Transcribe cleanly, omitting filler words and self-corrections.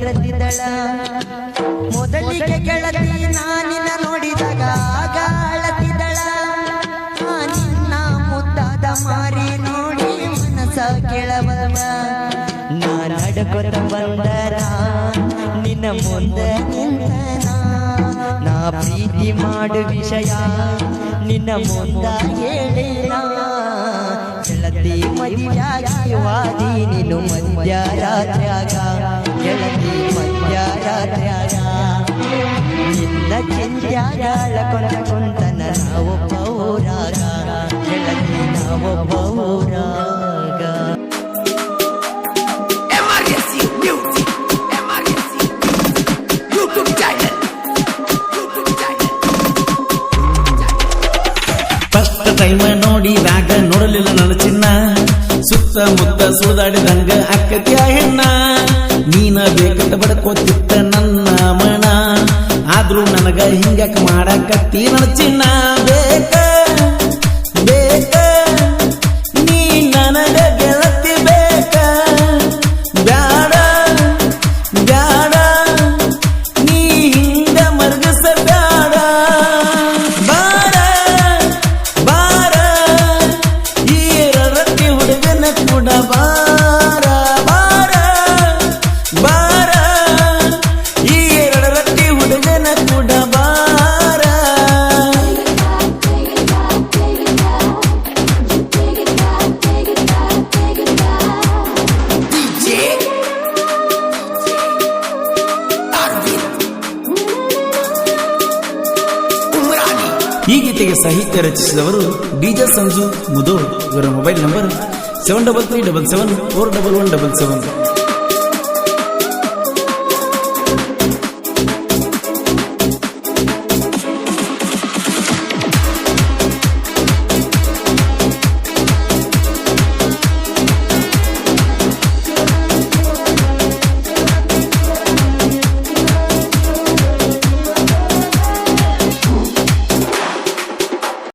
ಬರದಿದ್ದಳ ಮೊದಲಿಗೆ ಗೆಳತಿ ನಾನಿನ ನೋಡಿದಾಗ ಆಗ ಅಳತಿದ್ದಳ ನಿನ್ನ ಮುದ್ದಾದ ಮಾರಿ ನೋಡಿ ಮನಸ ಕೆಳಬಲ್ಲ ನಾ ನಡ್ಕೊತ ಬಂದರ ನಿನ್ನ ಮುಂದೆ ನಿಂತನ ನಾ ಪ್ರೀತಿ ಮಾಡು ವಿಷಯ ನಿನ್ನ ಮುಂದ ಹೇಳಿನ ಗೆಳತಿ ಮದುವೆಯಾಗಿ ವಾದಿ ನೀನು ಮಧ್ಯರಾತ್ರ್ಯಾಗ ಗೆಳತಿ ಮಧ್ಯರಾತ್ರ್ಯಾಗ ನಿನ್ನ ಚಿಂತ್ಯಾಗ ಅಳಕೊಂಡ ಕುಂತನ ನಾವೊಬ್ಬ ಊರಾಗ ಗೆಳತಿ ನಾವೊಬ್ಬ ಊರಾಗ ಟೈಮ ನೋಡಿದಾಗ ನೋಡಲಿಲ್ಲ ನನ್ನ ಚಿನ್ನ ಸುತ್ತಮುತ್ತ ಸುಳಿದಾಡಿದಂಗ ಅಕ್ಕತ್ಯ ಹೆಣ್ಣ ನೀನ ಬೇಕಂತ ಬಡ್ಕೋತಿತ್ತ ನನ್ನ ಮನ ಆದ್ರೂ ನನಗ ಹಿಂಗ್ಯಾಕ ಮಾಡಕತ್ತಿ ನನ್ನ ಚಿನ್ನ ಬೇಕ ಬೇಕ ನೀ ನನಗ ಗೆಳತಿ ಬೇಕ ಬ್ಯಾಡ ಬ್ಯಾಡ ನೀ ಹಿಂಗ ಮರ್ಗಸ ಬ್ಯಾಡ ಬಾರ ಬಾರ ಈ ರಟ್ಟಿ ಹುಡುಗನ ಕೂಡ ಬಾರ ಬಾರ ಬಾರ ಈ ರಟ್ಟಿ ಹುಡುಗನ ಕೂಡ ಬಾರ ಈ ಗೀತೆಗೆ ಸಾಹಿತ್ಯ ರಚಿಸಿದವರು ಡಿಜೆ ಸಂಜು ಮುದೋಳ್. ಇವರ ಮೊಬೈಲ್ ನಂಬರ್ 7377411177.